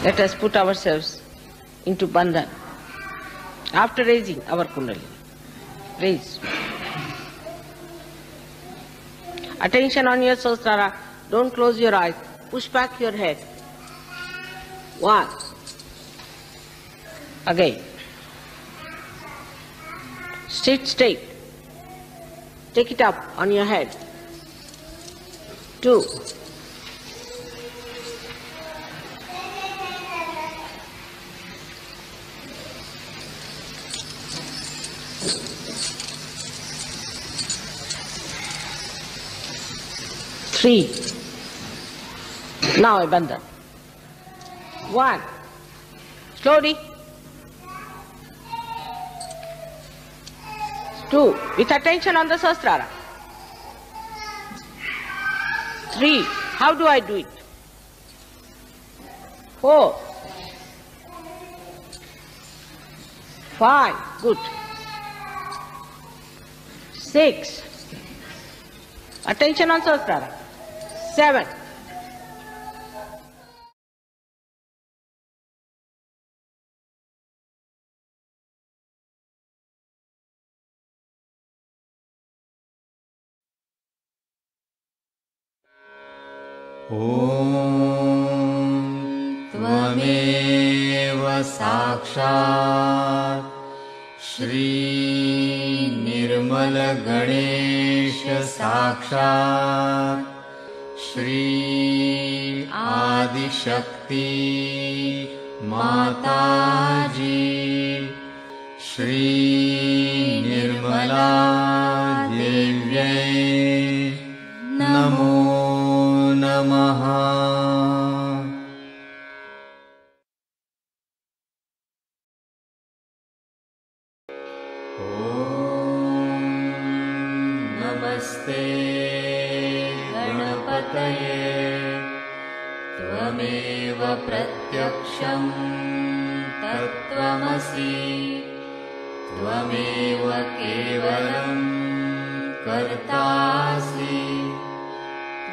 Let us put ourselves into bandan. After raising our kundalini, raise. Attention on your sahasrara. Don't close your eyes. Push back your head. 1. Again. Sit straight. Take it up on your head. 2. 3. Now a bandhan. 1. Slowly. 2. With attention on the sahasrara. 3. How do I do it? 4. 5. Good. 6. Attention on sahasrara. 7. त्वमेव साक्षात् श्री निर्मल गणेश साक्षात् श्री आदिशक्ति माताजी श्री निर्मला देव्यै नमो नमः। नमस्ते गणपतये त्वमेव प्रत्यक्षं तत्त्वमसि त्वमेव केवलं कर्तासि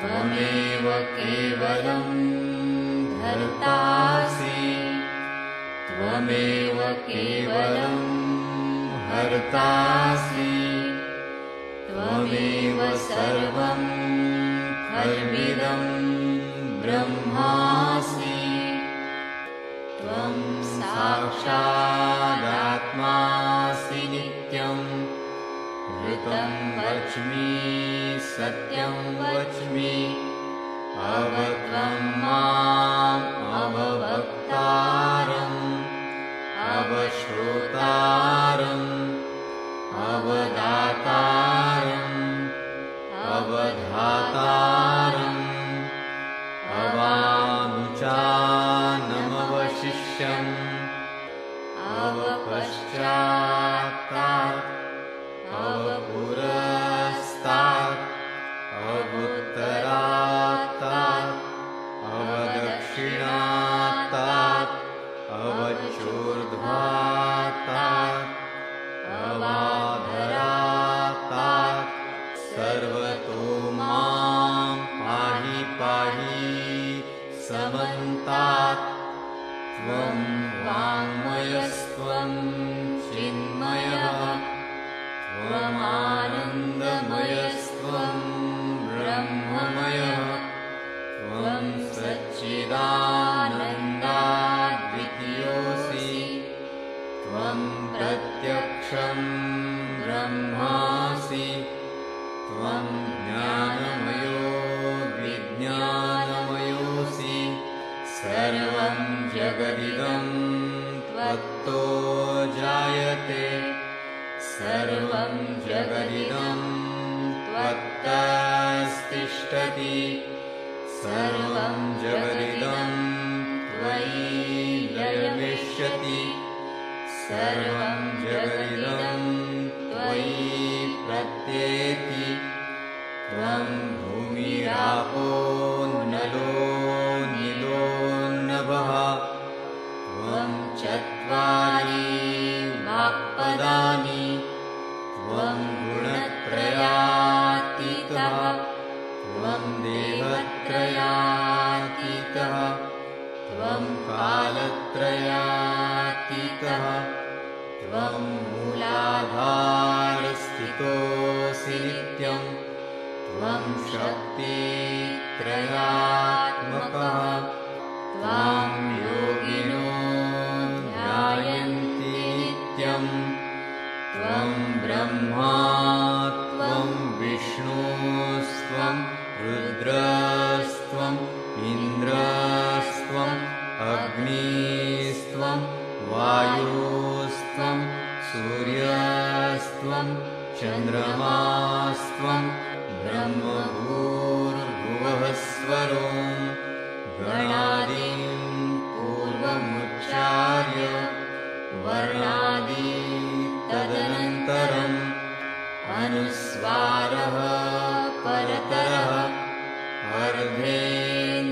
त्वमेव केवलं धर्तासि त्वमेव केवलं हर्तासि त्वमेव सर्वं खल्विदं ब्रह्मासि त्वं साक्षादात्मासि नित्यं ऋतं वच्मि सत्यं वच्मि अवत्वं माम् अववक्तारम् अवश्रोतारम् अवदातारम् अवधातारम् अवानुचानमवशिष्यम् अवपश्चात्तात् अवपुरस्तात् अवुत्तरात्तात् अवदक्षिणात्तात् अवचोर्ध्वात्तात् अवाधरात्तात् सर्वतो मां पाहि पाहि समन्तात् त्वं वाङ्मयस्त्वं चिन्मयः त्वमानन्दमयस्त्वं ब्रह्ममयः त्वं सच्चिदानन्दाद्वितीयोऽसि त्वं प्रत्यक्षं ब्रह्मासि त्वं ज्ञानमयो विज्ञानमयोऽसि सर्वं जगदिदं त्वत्तो जायते सर्वं जगदिदं त्वत्तस्तिष्ठति सर्वं जगदिदं त्वयि लयमिष्यति सर्वं जगदिदं त्वयि प्रत्येति त्वं भूमिरापो नलो नीलो नभः त्वं चत्वारि वाक्पदानि त्वं गुणत्रयातीतः त्वं देवत्रयातीतः त्वं त्वं कालत्रयातीतः त्वं मूलाधारस्थितोऽसि नित्यं त्वं शक्तित्रयात्मकः त्वां योगिनो ध्यायन्ति नित्यं त्वं ब्रह्मा त्वं विष्णुस्त्वं रुद्रस्त्वं इन्द्रस्त्वं अग्निस्त्वं वायुस्त्वं सूर्यस्त्वं चन्द्रमास्त्वं ब्रह्मभूर्भुवः स्वरों गणादीं पूर्वमुच्चार्य वर्णादि तदनन्तरम् अनुस्वारः परतरः अर्धेन्दुलसितं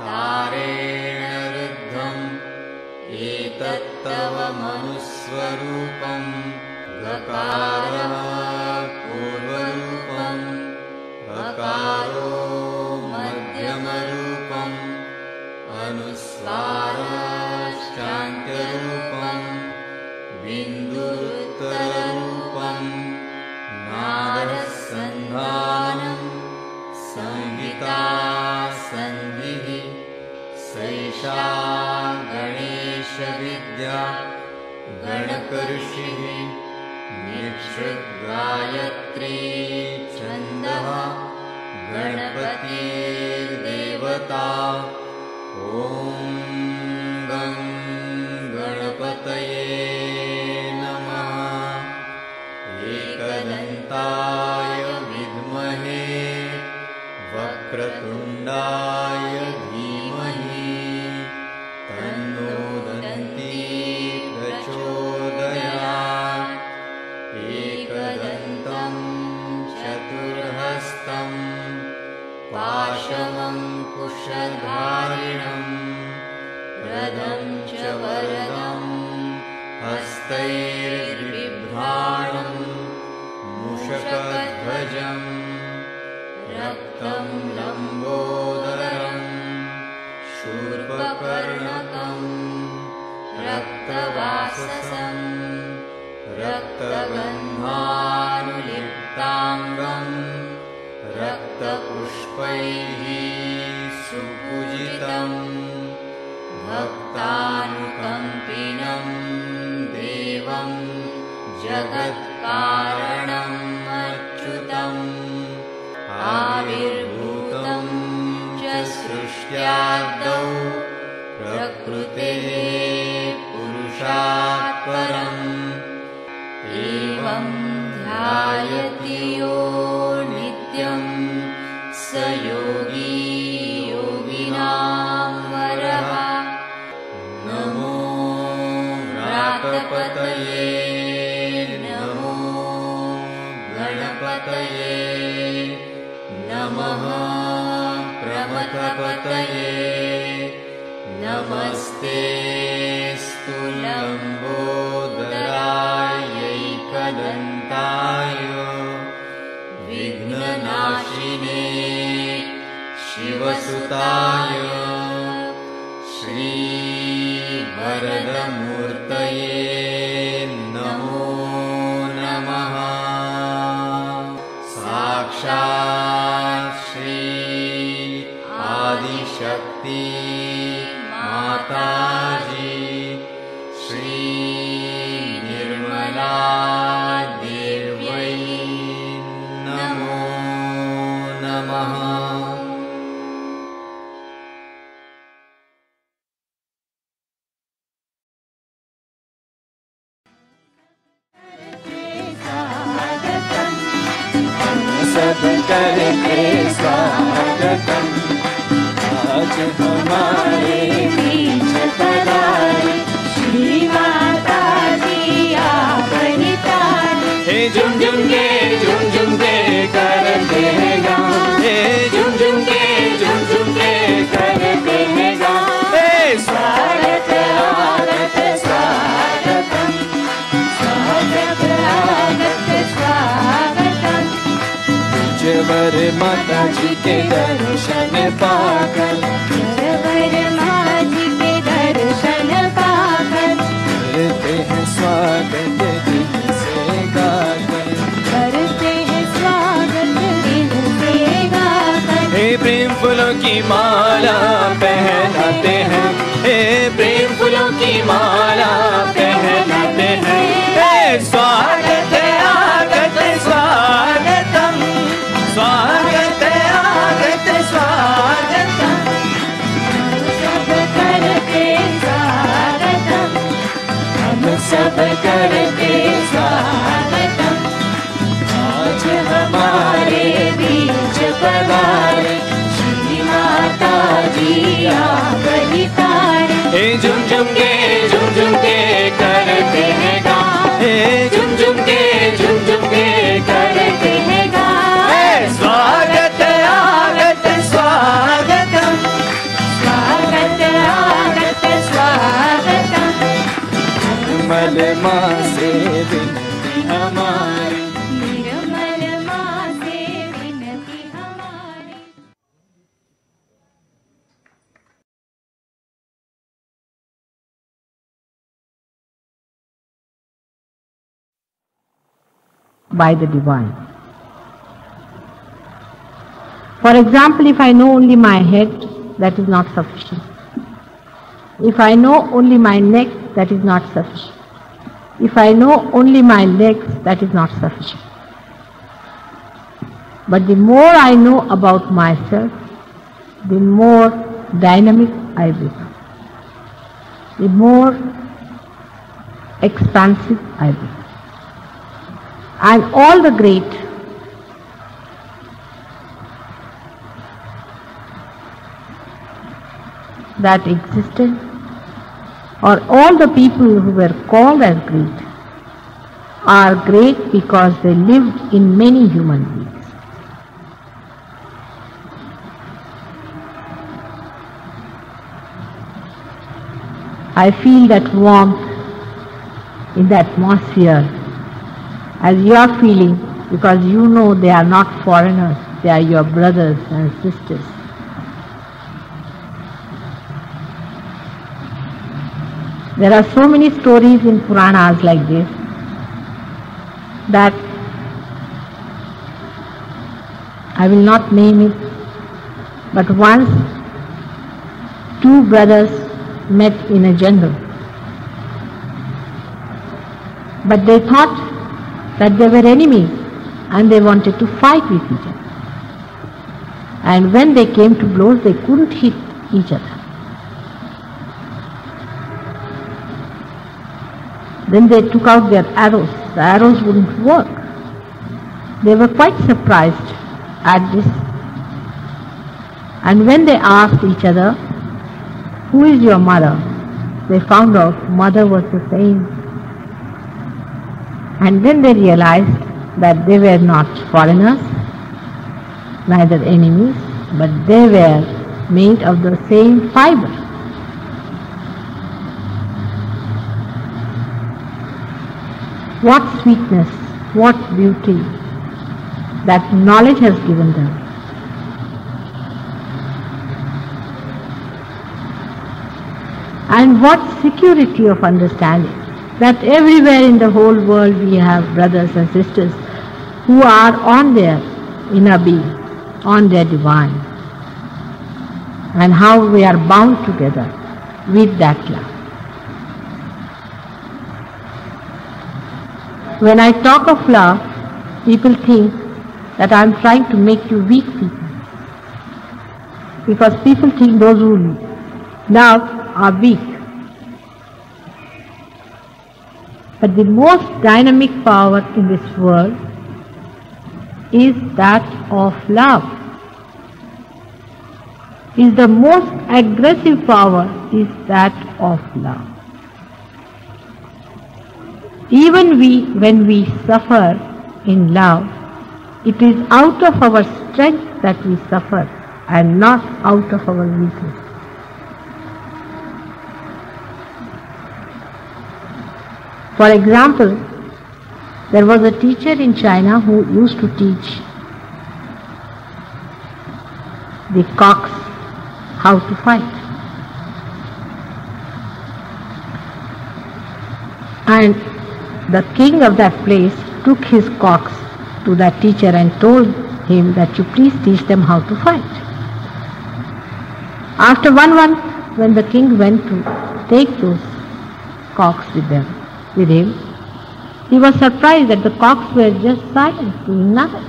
तारेण रुद्धम् एतत्तव मनुस्वरूपं गकारः पूर्वरूपम् अकारो मध्यमरूपम् अनुस्वाराश्चान्त्यरूपम् बिन्दुरुत्तररूपम् नादसन्धानम् संहितासन्धिः सैषा गणेशविद्या गणकऋषिः निःसृद्गायत्री छन्दः गणपतिर्देवता ॐ गं गणपतये नमः एकदन्ताय विद्महे वक्रतुण्डाय धीमहि तन्नो दन्ती प्रचोदयात् एकदन्तं चतुर्हस्तं पाशमङ्कुशधारिणं रदं च वरदं हस्तैर्बिभ्राणं मूषकध्वजं रक्तं लम्बोदरं शूर्पकर्णकं रक्तवाससं रक्तगन्धानुलिप्ताङ्गं रक्तपुष्पैः सुपूजितं भक्तानुकम्पिनं देवं जगत्कारणम् अच्युतम् आविर्भूतं च सृष्ट्यादौ प्रकृतेः पुरुषात् परम् एवं ध्यायति यो नित्यं स योगी योगिनां वरः नमो व्रातपतये नमो गणपतये नमः प्रमथपतये नमस्ते स्तुलम्बोदरायैकदन्ताय विघ्ननाशिने शिवसुताय श्रीवरदमूर्तये नमो नमः साक्षात् श्री आदिशक्ति माताजी श्री निर्मला देव्यै नमो नमः। सब करके स्वागतम आज हमारे बीच पधारी श्री माता जी आपनी तारी। हे झुम झुम के करते हैं गाँव, हे झुम झुम के करते हैं गाँव। हे स्वागत आगत स्वागतम, स्वागत आगत स्वागतम। पूज्यवर माता जी के दर्शन पाकर फूलों की माला पहनाते हैं, प्रेम फूलों की माला पहनाते हैं। स्वागत आगत स्वागतम, स्वागत आगत स्वागतम, सब करते स्वागतम, हम सब करते स्वागतम। आज हमारे बीच पधारे श्री माता जी अवतारे। झुम झुम के करते हैं गान, झुम झुम के करते हैं गान। स्वागत आगत स्वागतम, स्वागत आगत स्वागतम। निर्मल माँ से विनती हमारी, निर्मल माँ से विनती हमारी। By the divine. For example, if I know only my head, that is not sufficient. If I know only my neck, that is not sufficient. If I know only my legs, that is not sufficient. But the more I know about myself, the more dynamic I become, the more expansive I become. And all the great that existed, or all the people who were called as great, are great because they lived in many human beings. I feel that warmth in the atmosphere as you are feeling, because you know they are not foreigners, they are your brothers and sisters. There are so many stories in Puranas like this, that I will not name it, but once two brothers met in a jungle, but they thought that they were enemies and they wanted to fight with each other. And when they came to blows, they couldn't hit each other. Then they took out their arrows. The arrows wouldn't work. They were quite surprised at this. And when they asked each other, "Who is your mother?" they found out mother was the same. And then they realized that they were not foreigners, neither enemies, but they were made of the same fiber. What sweetness, what beauty that knowledge has given them. And what security of understanding that everywhere in the whole world we have brothers and sisters who are on their inner being, on their divine, and how we are bound together with that love. When I talk of love, people think that I am trying to make you weak people, because people think those who love are weak. But the most dynamic power in this world is that of love. Is the most aggressive power is that of love. Even when we suffer in love, it is out of our strength that we suffer and not out of our weakness. For example, there was a teacher in China who used to teach the cocks how to fight. And the king of that place took his cocks to that teacher and told him that you please teach them how to fight. After 1 month, when the king went to take those cocks with him, he was surprised that the cocks were just silent, doing nothing.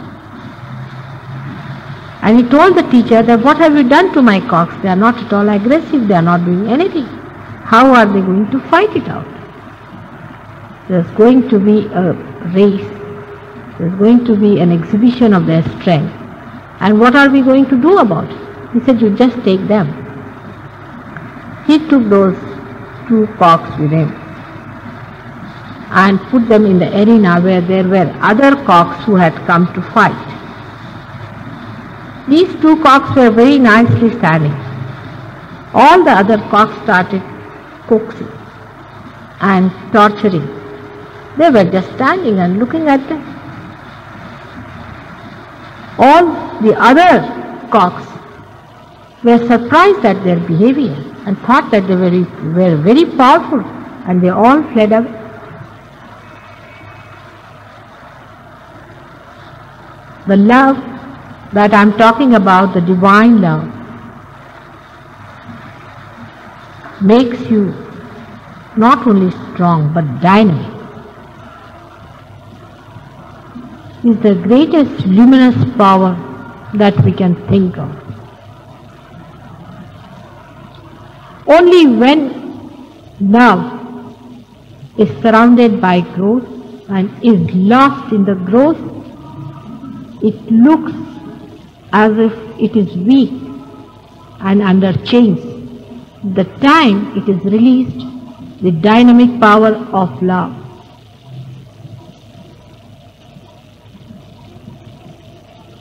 And he told the teacher that, what have you done to my cocks? They are not at all aggressive, they are not doing anything. How are they going to fight it out? There's going to be a race, there's going to be an exhibition of their strength. And what are we going to do about it? He said, you just take them. He took those 2 cocks with him and put them in the arena where there were other cocks who had come to fight. These 2 cocks were very nicely standing. All the other cocks started coaxing and torturing. They were just standing and looking at them. All the other cocks were surprised at their behavior and thought that they were very powerful, and they all fled away. The love that I am talking about, the divine love, makes you not only strong but dynamic. Is the greatest luminous power that we can think of. Only when love is surrounded by growth and is lost in the growth, it looks as if it is weak and under chains. The time it is released, the dynamic power of love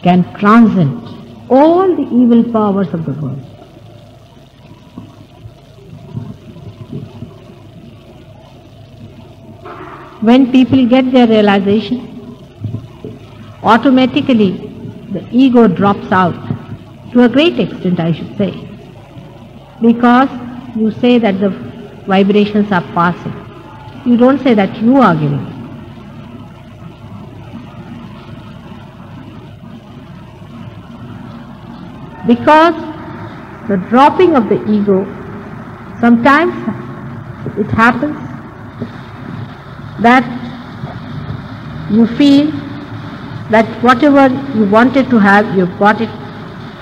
can transcend all the evil powers of the world. When people get their realization, automatically the ego drops out, to a great extent I should say, because you say that the vibrations are passing. You don't say that you are giving. Because the dropping of the ego, sometimes it happens that you feel that whatever you wanted to have, you've got it,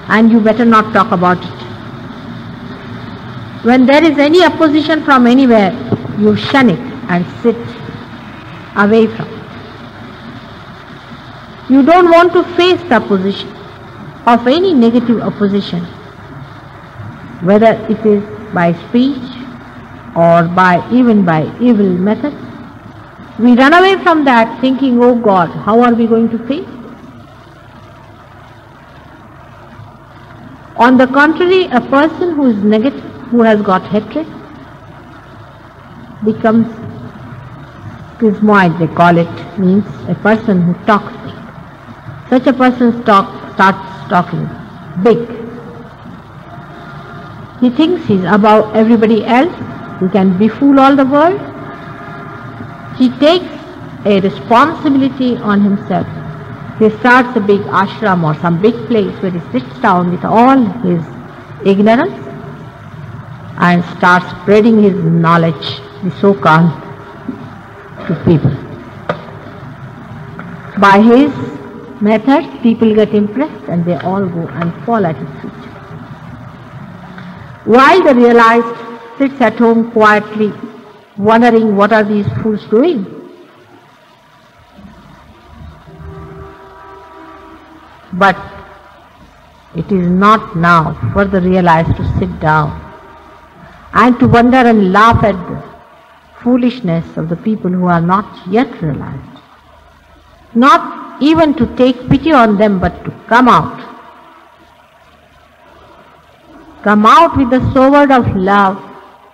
and you better not talk about it. When there is any opposition from anywhere, you shun it and sit away from it. You don't want to face the opposition of any negative opposition, whether it is by speech or even by evil methods. We run away from that thinking, oh God, how are we going to face this? On the contrary, a person who is negative, who has got hatred, becomes schismoid, they call it, means a person who talks big. Such a person starts talking big. He thinks he's above everybody else, he can befool all the world. He takes a responsibility on himself. He starts a big ashram or some big place where he sits down with all his ignorance and starts spreading his knowledge, the so-called, to people. By his methods, people get impressed and they all go and fall at his feet. While the realized sits at home quietly, wondering what are these fools doing. But it is not now for the realized to sit down and to wonder and laugh at the foolishness of the people who are not yet realized. Not even to take pity on them, but to come out. Come out with the sword of love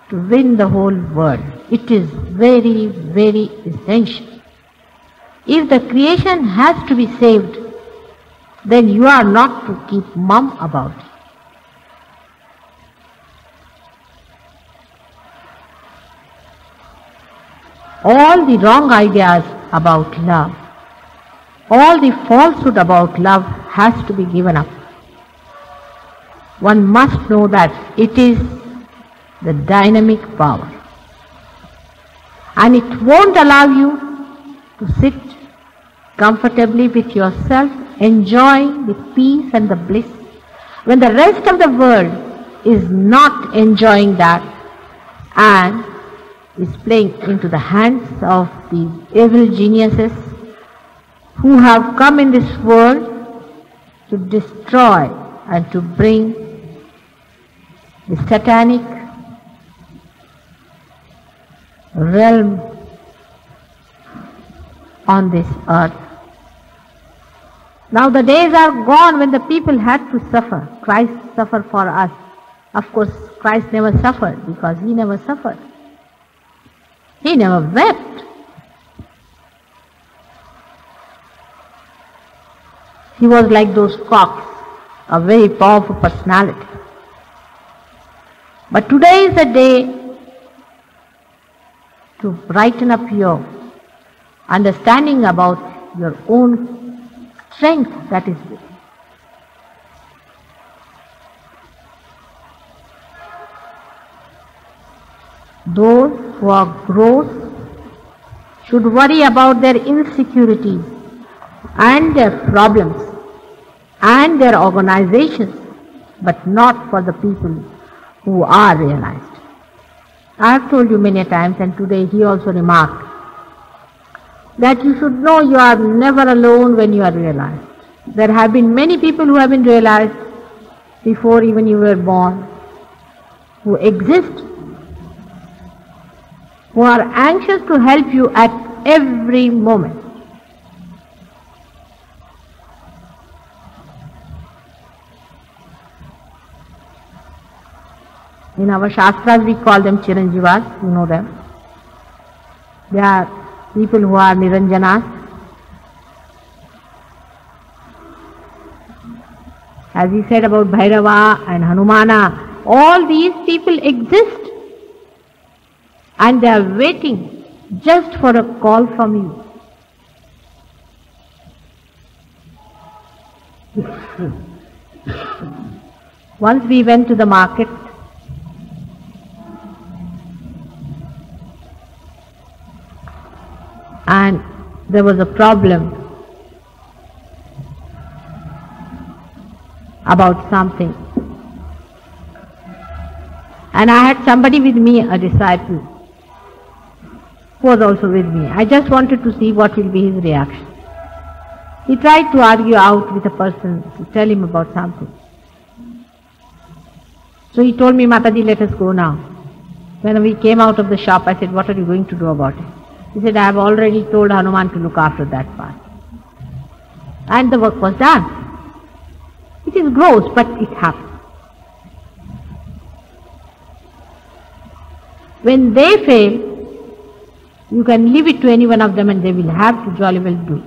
to win the whole world. It is very, very essential. If the creation has to be saved, then you are not to keep mum about it. All the wrong ideas about love, all the falsehood about love has to be given up. one must know that it is the dynamic power. And it won't allow you to sit comfortably with yourself, enjoying the peace and the bliss, when the rest of the world is not enjoying that and is playing into the hands of these evil geniuses who have come in this world to destroy and to bring the satanic realm on this earth. Now the days are gone when the people had to suffer. Christ suffered for us. Of course, Christ never suffered because He never suffered. He never wept. He was like those cocks, a very powerful personality. But today is the day to brighten up your understanding about your own strength that is within. Those who are gross should worry about their insecurities and their problems and their organizations, but not for the people who are realized. I have told you many times, and today he also remarked, that you should know you are never alone when you are realized. There have been many people who have been realized before even you were born, who exist, who are anxious to help you at every moment. In our Shastras we call them Chiranjivas, you know them. They are people who are Niranjanas. As he said about Bhairava and Hanumana, all these people exist and they are waiting just for a call from you. Once we went to the market, and there was a problem about something. And I had somebody with me, a disciple, who was also with me. I just wanted to see what will be his reaction. He tried to argue out with a person to tell him about something. So he told me, Mataji, let us go now. When we came out of the shop, I said, what are you going to do about it? He said, I have already told Hanuman to look after that part. And the work was done. It is gross, but it happens. When they fail, you can leave it to any one of them and they will have to jolly well do it.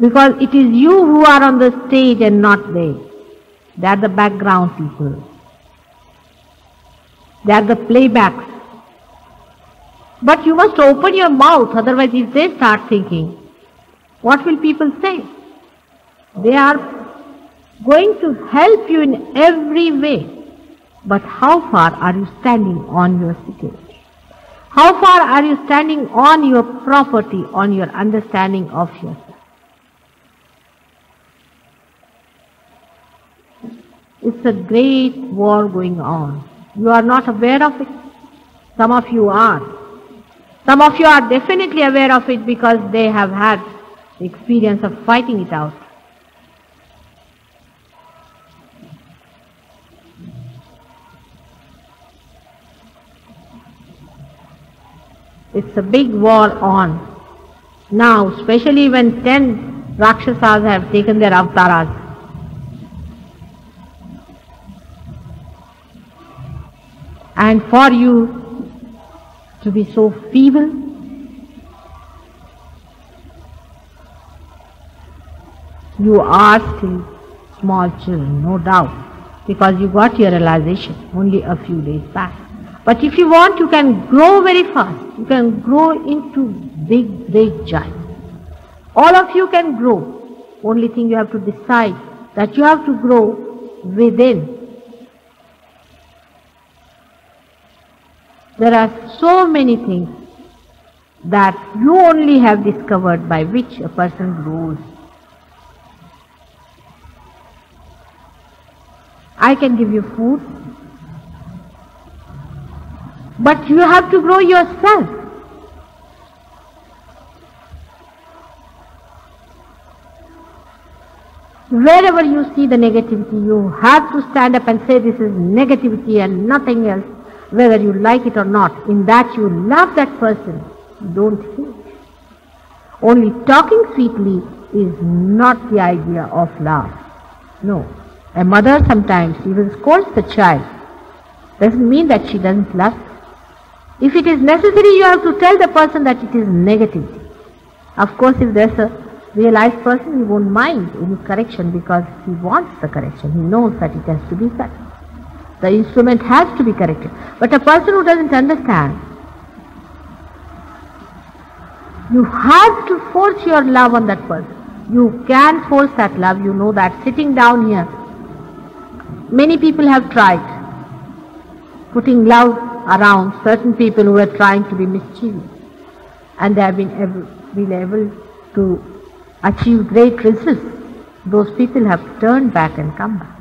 Because it is you who are on the stage and not they. They are the background people. They are the playbacks. But you must open your mouth, otherwise if they start thinking, what will people say? They are going to help you in every way. But how far are you standing on your security? How far are you standing on your property, on your understanding of yourself? It's a great war going on. You are not aware of it. Some of you are. Some of you are definitely aware of it because they have had the experience of fighting it out. It's a big war on. Now, especially when 10 Rakshasas have taken their avatars. And for you to be so feeble, you are still small children, no doubt, because you got your realization only a few days back. But if you want, you can grow very fast. You can grow into big, big giants. All of you can grow. Only thing you have to decide that you have to grow within. There are so many things that you only have discovered by which a person grows. I can give you food, but you have to grow yourself. Wherever you see the negativity, you have to stand up and say this is negativity and nothing else, whether you like it or not. In that you love that person, don't hate. Only talking sweetly is not the idea of love. No. A mother sometimes even scolds the child. Doesn't mean that she doesn't love. If it is necessary, you have to tell the person that it is negativity. Of course, if there's a realized person, he won't mind any correction because he wants the correction. He knows that it has to be such. The instrument has to be corrected. But a person who doesn't understand, you have to force your love on that person. You can force that love. You know that sitting down here, many people have tried putting love around certain people who were trying to be mischievous, and they have been able to achieve great results. Those people have turned back and come back.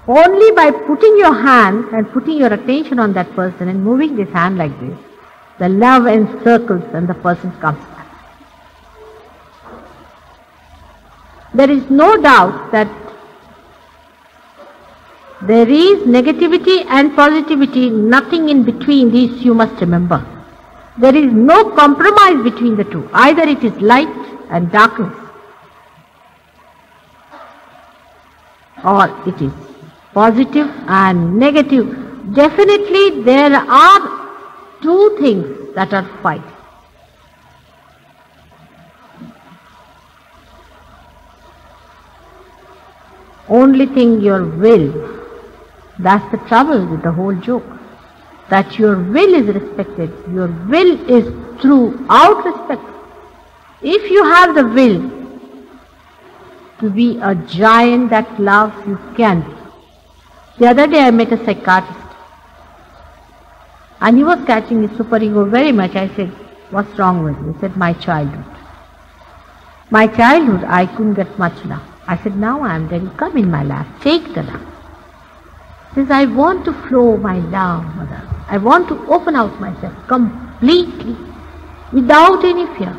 Only by putting your hand and putting your attention on that person and moving this hand like this, the love encircles and the person comes back. There is no doubt that there is negativity and positivity, nothing in between. These you must remember. There is no compromise between the two. Either it is light and darkness, or it is positive and negative. Definitely there are two things that are fighting. Only thing, your will. That's the trouble with the whole joke. That your will is respected. Your will is throughout respect. If you have the will to be a giant that loves, you can be. The other day I met a psychiatrist, and he was catching his superego very much. I said, what's wrong with you? He said, my childhood. My childhood, I couldn't get much love. I said, now I am ready. Come in my lap. Take the love. He says, I want to flow my love, mother. I want to open out myself completely, without any fear.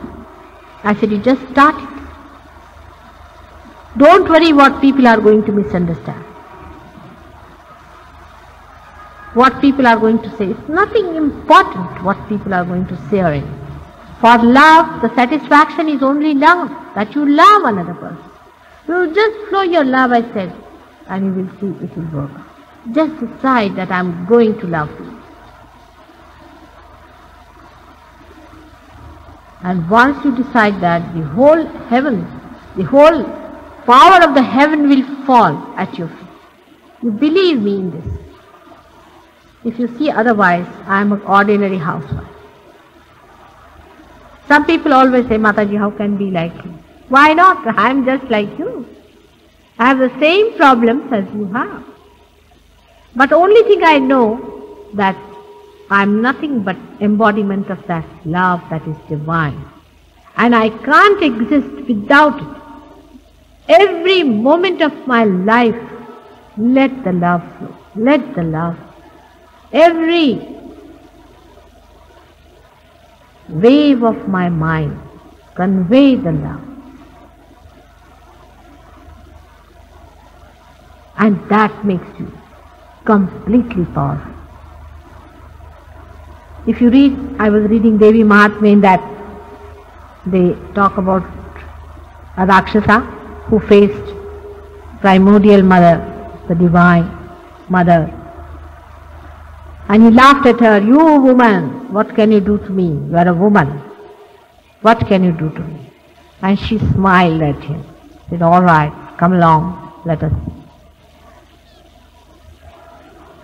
I said, you just start it. Don't worry what people are going to misunderstand. What people are going to say. It's nothing important what people are going to say or anything. For love, the satisfaction is only love, that you love another person. You just flow your love, I said, and you will see it will work. Just decide that I am going to love you. And once you decide that, the whole heaven, the whole power of the heaven will fall at your feet. You believe me in this. If you see otherwise, I am an ordinary housewife. Some people always say, Mataji, how can be like you? Why not? I am just like you. I have the same problems as you have. But only thing I know that I am nothing but embodiment of that love that is divine. And I can't exist without it. Every moment of my life, let the love flow. Let the love. Every wave of my mind, convey the love. And that makes you completely powerful. If you read, I was reading Devi Mahatmya, in that they talk about a Rakshasa who faced primordial mother, the divine mother. And he laughed at her, you woman, what can you do to me? You are a woman. What can you do to me? And she smiled at him, said, all right, come along, let us see.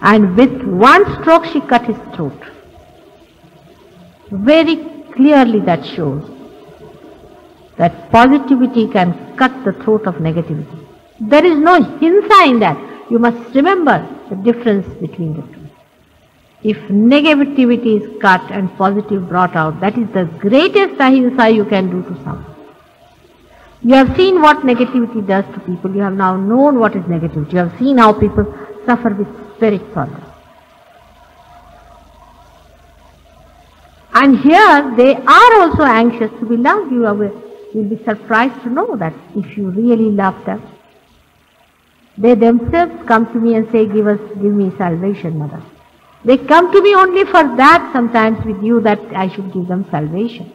And with one stroke she cut his throat. Very clearly that shows that positivity can cut the throat of negativity. There is no hinsa in that. You must remember the difference between the two. If negativity is cut and positive brought out, that is the greatest ahimsa you can do to someone. You have seen what negativity does to people. You have now known what is negativity. You have seen how people suffer with spirit sorrow. And here they are also anxious to be loved. You will be surprised to know that if you really love them, they themselves come to me and say, give me salvation, mother. They come to me only for that, sometimes with you, that I should give them salvation.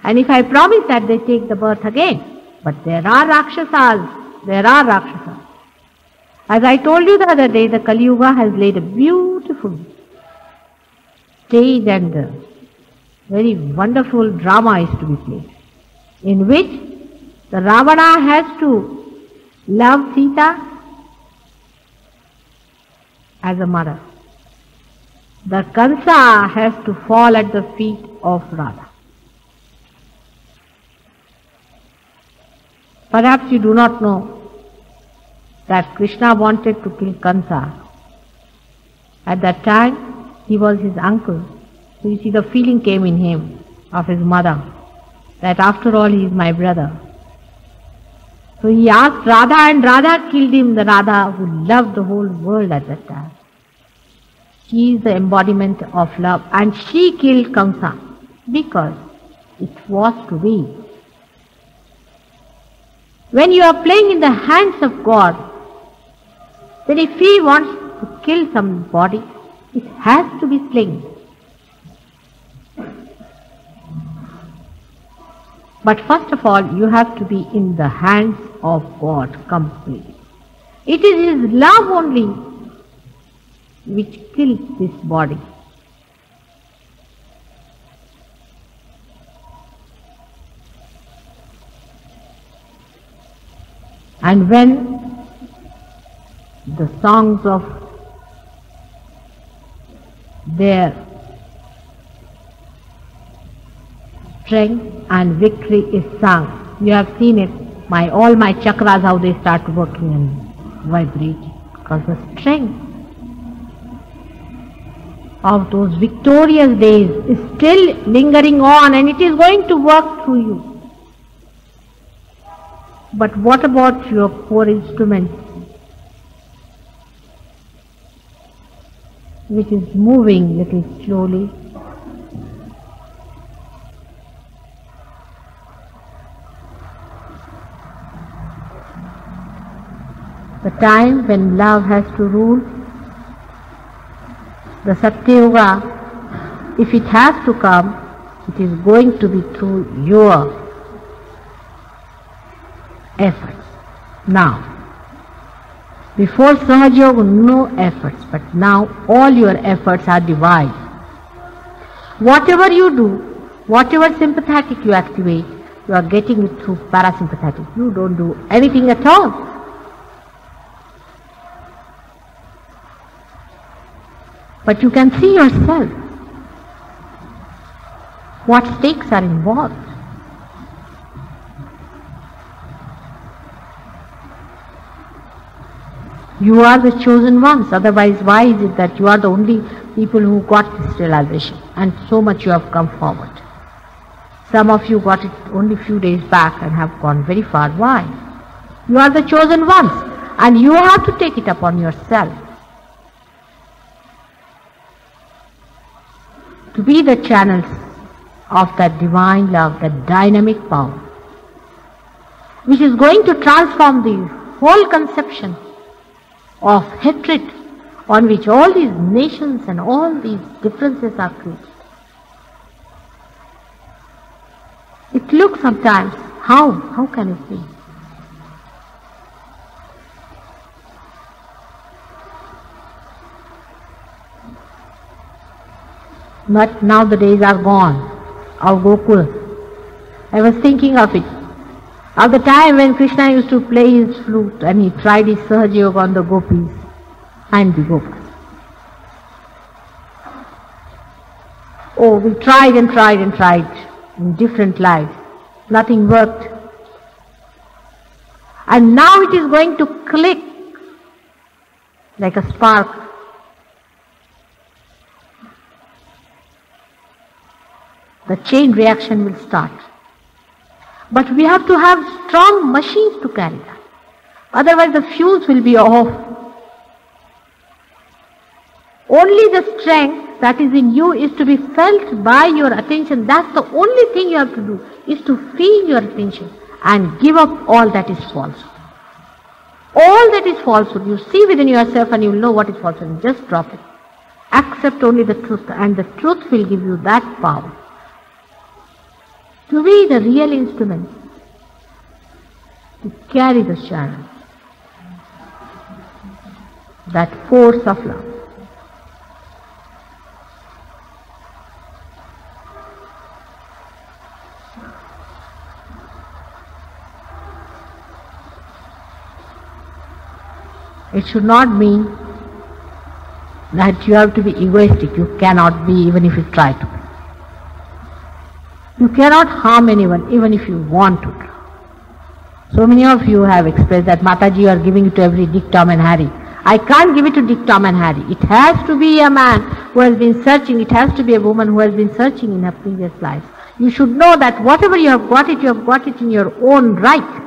And if I promise that, they take the birth again. But there are Rakshasas. As I told you the other day, the Kali Yuga has laid a beautiful stage and a very wonderful drama is to be played, in which the Ravana has to love Sita as a mother. The Kansa has to fall at the feet of Radha. Perhaps you do not know that Krishna wanted to kill Kansa. At that time, he was his uncle. So you see, the feeling came in him of his mother, that after all he is my brother. So he asked Radha, and Radha killed him, the Radha who loved the whole world at that time. She is the embodiment of love, and she killed Kamsa because it was to be. When you are playing in the hands of God, then if He wants to kill somebody, it has to be slain. But first of all, you have to be in the hands of God completely. It is His love only which kills this body. And when the songs of their strength and victory is sung, you have seen it, all my chakras, how they start working and vibrating, because the strength of those victorious days is still lingering on, and it is going to work through you. But what about your poor instrument, which is moving little slowly? The time when love has to rule, the Satyuga, if it has to come, it is going to be through your efforts. Now, before Sahaja Yoga, no efforts, but now all your efforts are divine. Whatever you do, whatever sympathetic you activate, you are getting it through parasympathetic. You don't do anything at all. But you can see yourself what stakes are involved. You are the chosen ones, otherwise why is it that you are the only people who got this realization, and so much you have come forward? Some of you got it only a few days back and have gone very far. Why? You are the chosen ones, and you have to take it upon yourself to be the channels of that divine love, that dynamic power, which is going to transform the whole conception of hatred on which all these nations and all these differences are created. It looks sometimes, how can it be? But now the days are gone, of Gokul. I was thinking of it, of the time when Krishna used to play his flute and he tried his Sahaja Yoga on the gopis and the gopas. Oh, we tried and tried and tried in different lives. Nothing worked. And now it is going to click like a spark. The chain reaction will start. But we have to have strong machines to carry that. Otherwise the fuse will be off. Only the strength that is in you is to be felt by your attention. That's the only thing you have to do, is to feel your attention and give up all that is falsehood. All that is falsehood, you see within yourself and you will know what is falsehood. Just drop it. Accept only the truth, and the truth will give you that power to be the real instrument to carry the channel, that force of love. It should not mean that you have to be egoistic. You cannot be, even if you try to be. You cannot harm anyone, even if you want to. So many of you have expressed that, Mataji, you are giving it to every Dick, Tom and Harry. I can't give it to Dick, Tom and Harry. It has to be a man who has been searching. It has to be a woman who has been searching in her previous lives. You should know that whatever you have got it in your own right.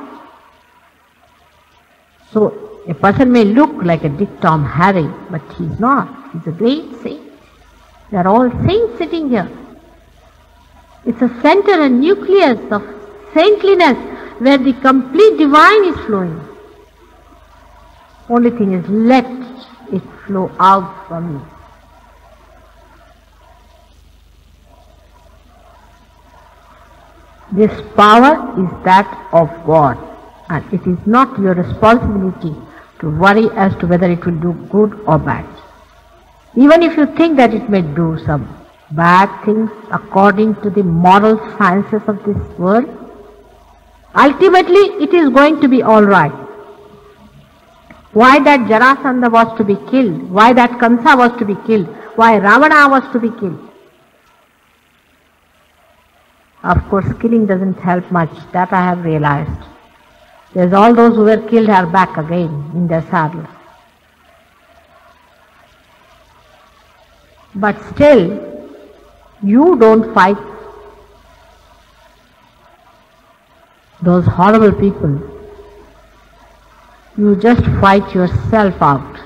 So a person may look like a Dick, Tom, Harry, but he's not. He's a great saint. They are all saints sitting here. It's a center and nucleus of saintliness where the complete divine is flowing. Only thing is, let it flow out from you. This power is that of God, and it is not your responsibility to worry as to whether it will do good or bad. Even if you think that it may do some bad things according to the moral sciences of this world, ultimately it is going to be all right. Why that Jarasandha was to be killed? Why that Kamsa was to be killed? Why Ravana was to be killed? Of course, killing doesn't help much. That I have realized. There's all those who were killed are back again in their saddle. But still, you don't fight those horrible people. You just fight yourself out.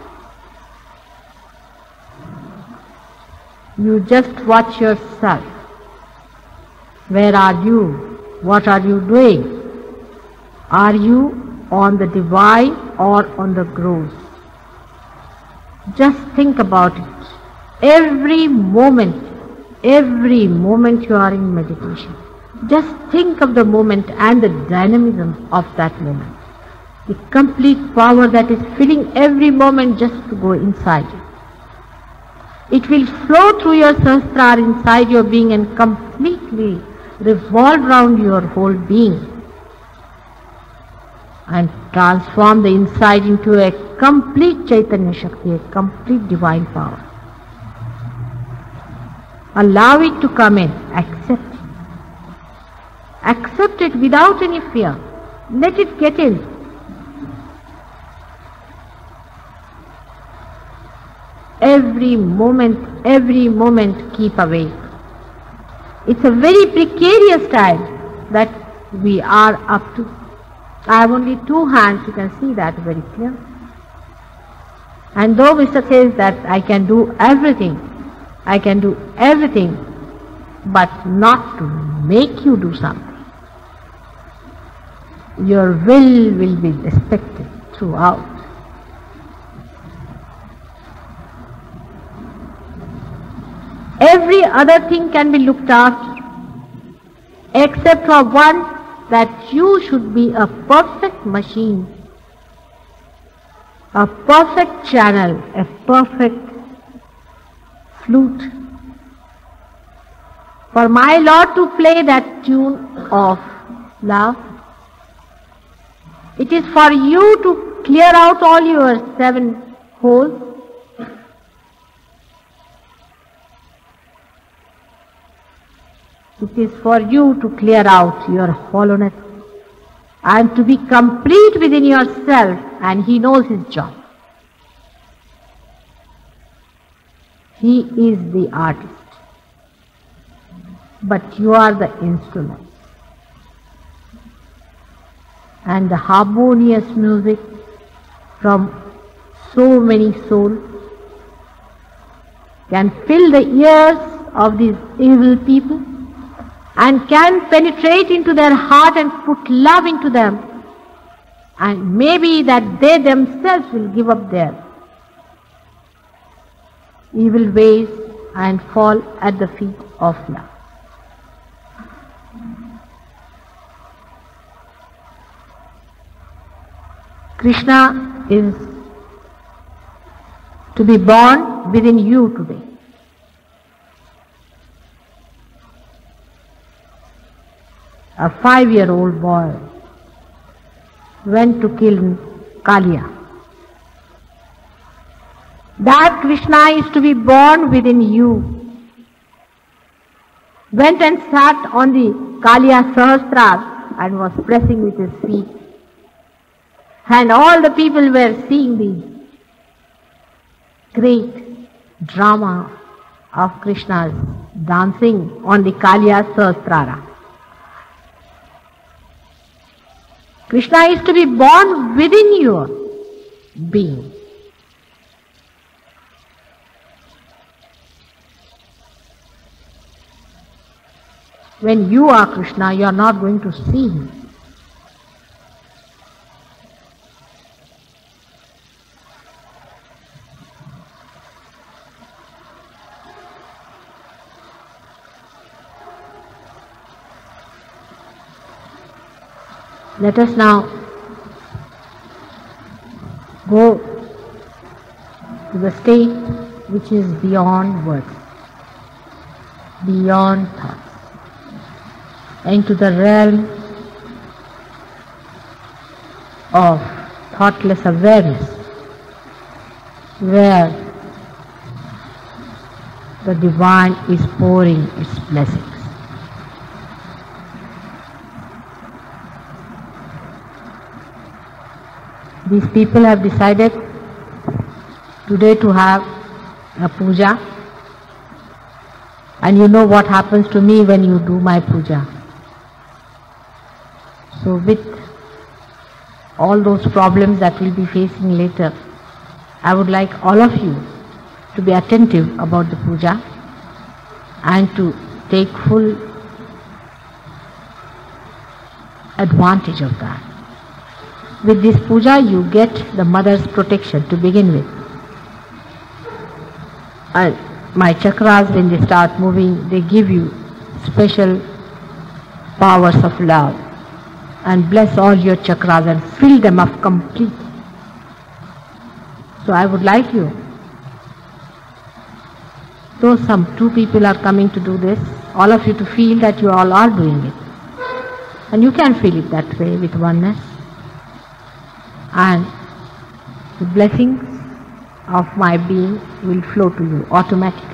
You just watch yourself. Where are you? What are you doing? Are you on the divine or on the gross? Just think about it. Every moment you are in meditation, just think of the moment and the dynamism of that moment. The complete power that is filling every moment just to go inside you. It will flow through your sahasrara inside your being and completely revolve around your whole being and transform the inside into a complete Chaitanya Shakti, a complete divine power. Allow it to come in, accept it. Accept it without any fear. Let it get in. Every moment keep awake. It's a very precarious time that we are up to. I have only two hands, you can see that very clear. And though Mr. says that I can do everything, but not to make you do something. Your will be respected throughout. Every other thing can be looked after, except for one, that you should be a perfect machine, a perfect channel, a perfect flute, for my Lord to play that tune of love. It is for you to clear out all your 7 holes. It is for you to clear out your hollowness. and to be complete within yourself, and he knows his job. He is the artist, but you are the instrument. And the harmonious music from so many souls can fill the ears of these evil people and can penetrate into their heart and put love into them, and maybe that they themselves will give up their evil ways and fall at the feet of love. Krishna is to be born within you today. A 5-year-old boy went to kill Kaliya. That Krishna is to be born within you. Went and sat on the Kaliya Sahasrara and was pressing with his feet. And all the people were seeing the great drama of Krishna's dancing on the Kaliya Sahasrara. Krishna is to be born within your being. When you are Krishna, you are not going to see him. Let us now go to the state which is beyond words, beyond thoughts, into the realm of thoughtless awareness, where the divine is pouring its blessings. These people have decided today to have a puja, and you know what happens to me when you do my puja. So with all those problems that we'll be facing later, I would like all of you to be attentive about the puja and to take full advantage of that. With this puja you get the mother's protection to begin with. And my chakras, when they start moving, they give you special powers of love and bless all your chakras and fill them up completely. So I would like you, though some 2 people are coming to do this, all of you to feel that you all are doing it. And you can feel it that way with oneness. And the blessings of my being will flow to you automatically.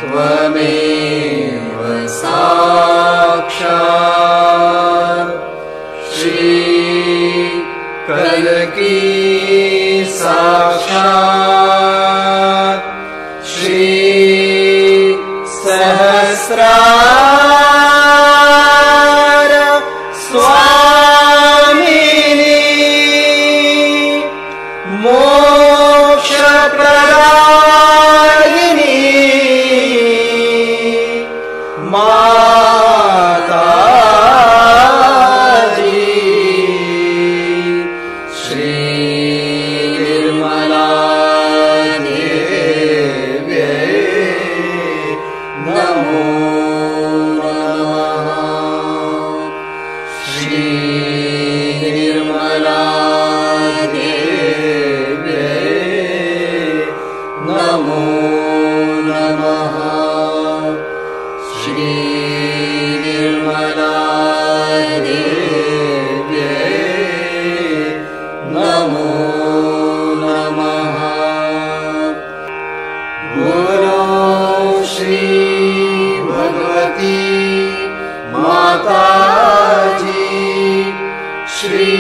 त्वमेव साक्षात् श्री कल्की साक्षात् श्री सहस्रार स्वामिनी मोक्षप्रदायिनी माताजी श्री निर्मला देव्यै नमो नमः। श्री निर्मला देव्यै नमो नमः। श्री निर्मला देव्यै नमो नमः। बोलो श्री भगवती माताजी श्री